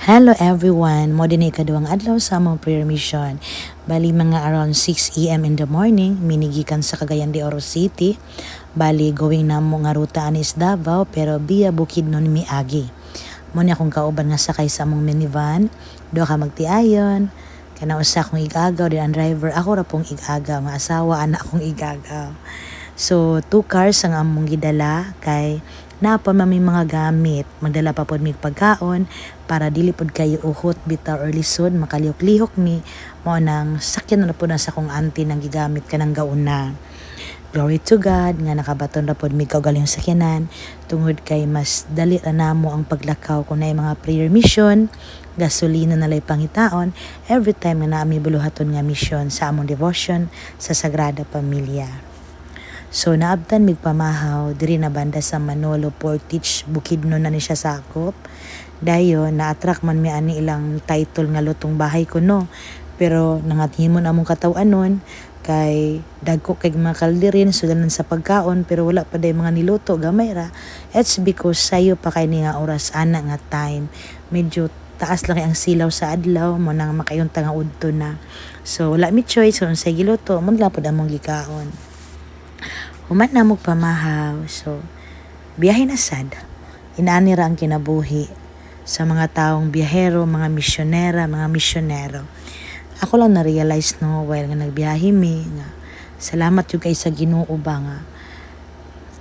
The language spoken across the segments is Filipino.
Hello everyone! Mo din ikaduhang adlaw sa among prayer mission. Bali mga around 6 a.m. in the morning, minigikan sa Cagayan de Oro City. Bali going na mo nga ruta anis Davao pero via Bukidnon miagi. Mo ni akong kauban nga sakay sa among minivan. Duha ka magtiayon. Kana usa akong igagaw din ang driver. Ako ra pong igagaw nga asawa anak akong igagaw. So, 2 cars ang among gidala kay napa may mga gamit. Magdala pa pod mig pagkaon para dili pod kayo uhot bitaw or lisod makalihok-lihok mi mao nang sakyan na pod na sa kong auntie nang gigamit kanang gauna. Glory to God nga nakabaton ra pod mig kaugalingong sakyanan tungod kay mas dali ra namo ang paglakaw kung naay mga prayer mission, gasolina nalay pangitaon every time nga naami buluhaton nga mission sa among devotion sa Sagrada Pamilya. So naabtan mig pamahaw diri na banda sa Manolo Portage Bukidnon na ni siya sakop. Dayon na-attract man mi ani ilang title nga lutong bahay ko no. Pero nangathimon among kataw-anon kay dagko kay mga kalderin sudanan sa pagkaon pero wala pa day mga niluto gamay ra. It's because sayo pa kay ni nga oras ana nga time. Medyo taas lang ang silaw sa adlaw mo nang makayunta nga udto na. So wala mi choice kung unsay giluto maglapod among gikaon. Human na mo pamahaw. So, biyahe na sad. Inaani ra ang kinabuhi sa mga taong biyahero, mga misyonera, mga misyonero. Ako lang na-realize no, while nga nagbiyahe mi, nga salamat yung kay sa Ginoo ba nga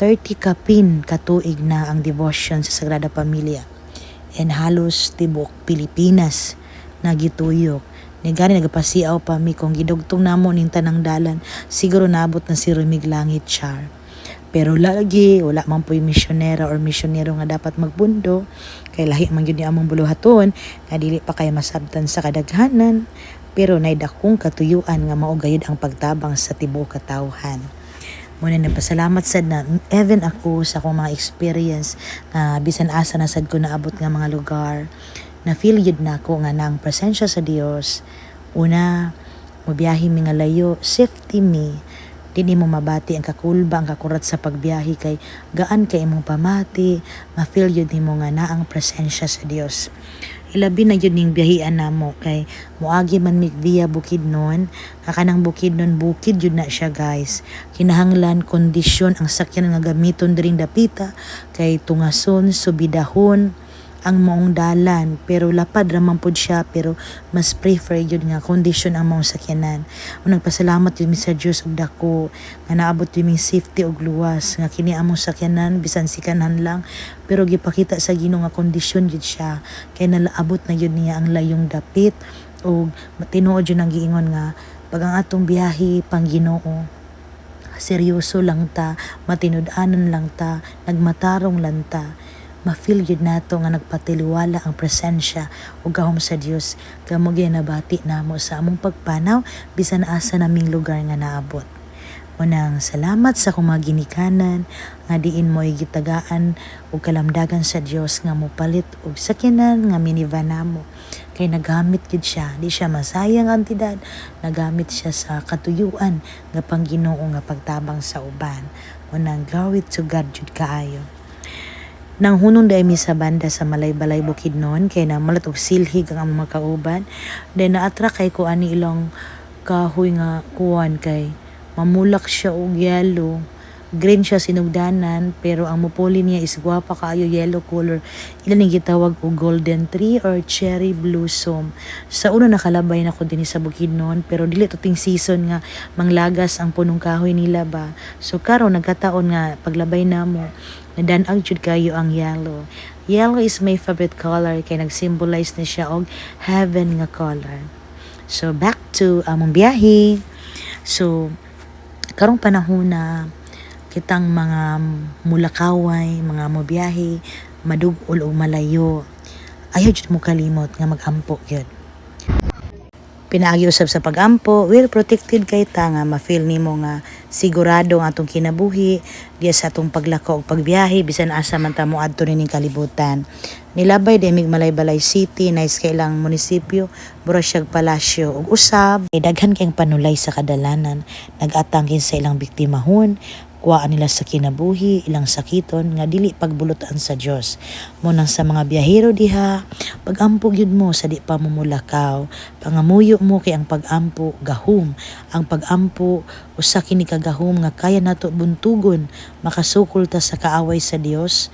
30 kapin katuig na ang devotion sa Sagrada Pamilya. And halos tibok Pilipinas na gituyok. Ni gani nagapasiaw pa mi kung gidugtong namo ning tanang dalan siguro naabot na si Rumig Langit char. Pero lagi wala man po'y misyonera or misyonero nga dapat magbundo kay lahi man gyud ni among buluhaton nga dili pa kay masabtan sa kadaghanan pero nay dakong katuyuan nga mao gayud ang pagtabang sa tibuok katawhan. Muna nagpasalamat sad na even ako sa akong mga experience na bisan asa na sad ko naabot nga mga lugar na feel yun na ako nga ng presensya sa Dios. Una, mabiyahe mi nga layo, safety mi. Dini mo mabati ang kakulba, ang kakurat sa pagbiyahe kay gaan kay imong pamati, ma-feel yun mo nga na ang presensya sa Dios. Ilabi na yun ning biyahian namo kay muagi man mig via Bukidnon, kakanang Bukidnon bukid yun na siya guys. Kinahanglan kondisyon ang sakyan nga gamiton diring dapita kay tungason, subidahon, ang maong dalan pero lapad raman pod siya pero mas prefer yun nga condition ang maong sakyanan. Unang pasalamat yun sa Diyos og dako nga naabot yun safety og luwas nga kini among sakyanan bisan sikanan lang pero gipakita sa Ginoo nga kondisyon yun siya kay nalaabot na yun niya ang layong dapit og tinuod yun ang giingon nga pag ang atong biyahe pang Ginoo seryoso lang ta, matinud-anon lang ta, nagmatarong lang ta. Ma-feel yun nato nga nagpatiliwala ang presensya o gahom sa Dios kamo ginabati namo sa among pagpanaw bisan asa naming lugar nga naabot. Unang salamat sa akong mga ginikanan nga diin mo'y gitagaan o kalamdagan sa Dios nga mopalit og sakyanan nga minivan namo kay nagamit gid siya di siya masayang antidad nagamit siya sa katuyuan nga Pangginoo nga pagtabang sa uban. Unang glory to God jud kaayo. Nang hunong day mi sa banda sa Malay-Balay Bukidnon kay na malat og silhig ang mga kauban then na-attract kay ko ani ilang kahoy nga kuwan kay mamulak siya og yellow green siya sinugdanan pero ang mupuli niya is guwapa kaayo yellow color ilan ning gitawag og golden tree or cherry blossom. Sa una nakalabay na ko dinhi sa Bukidnon pero dili to ting season nga manglagas ang punong kahoy nila ba so karon nagkataon nga paglabay namo nadan-ag jud kayo ang yellow. Yellow is my favorite color kay nag-symbolize na siya og heaven nga color. So back to among biyahe. So karong panahon na kitang mga mulakaway, mga mobiyahe, madug-ol o malayo. Ayaw jud mo kalimot nga mag-ampo yun. Pinaagi usab sa pag-ampo, well protected kay ta nga ma-feel nimo nga sigurado ang atong kinabuhi diya sa atong paglakaw og pagbiyahe bisan asa man ta moadto ning kalibutan. Nilabay di mig Malay-Balay City, nice kay ilang munisipyo, Burasyag Palasyo ug usab daghan kay panulay sa kadalanan, nag-atang sa ilang biktimahon kuhaan nila sa kinabuhi, ilang sakiton nga dili pagbulotan sa Dios. Munang sa mga biyahero diha, pagampo gyud mo sa di pa mumulakaw. Pangamuyo mo kay ang pagampo gahom. Ang pagampo usa kini kagahom nga kaya nato buntugon, makasukol ta sa kaaway sa Dios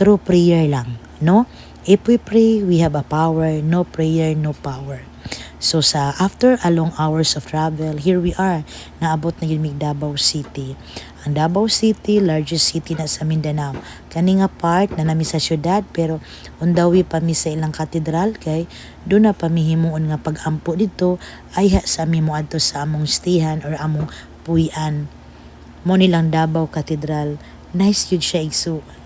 through prayer lang, no? If we pray, we have a power. No prayer, no power. So sa after a long hours of travel, here we are. Naabot na yun Davao City. Ang Davao City, largest city na sa Mindanao. Kani nga part na nami sa syudad pero undawi pa mi sa ilang katedral kay doon na pamihimuon nga pagampo dito ay sa mi moadto sa among stihan or among puy-an. Mo nilang Davao Cathedral. Nice yun siya igsuon.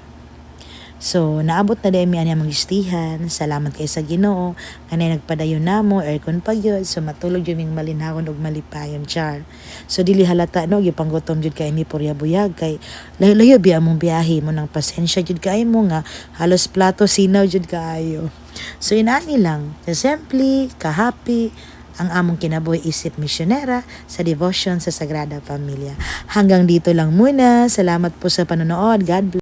So, naabot na dahil mi ani among istihan. Salamat kay sa Ginoo. Kanay nagpadayon namo, aircon pa gyud. So, matulog yun ming malinhawon ug malipayon, char. So, dili halata, no? Yung panggutom jud kay ni Puryabuyag. Kay layo-layo biya among biyahe mo ng pasensya jud kay mo nga. Halos plato sinaw jud kaayo. So, inani lang. Simply, ka-happy, ang among kinabuhi isip misyonera sa devotion sa Sagrada Familia. Hanggang dito lang muna. Salamat po sa panonood. God bless.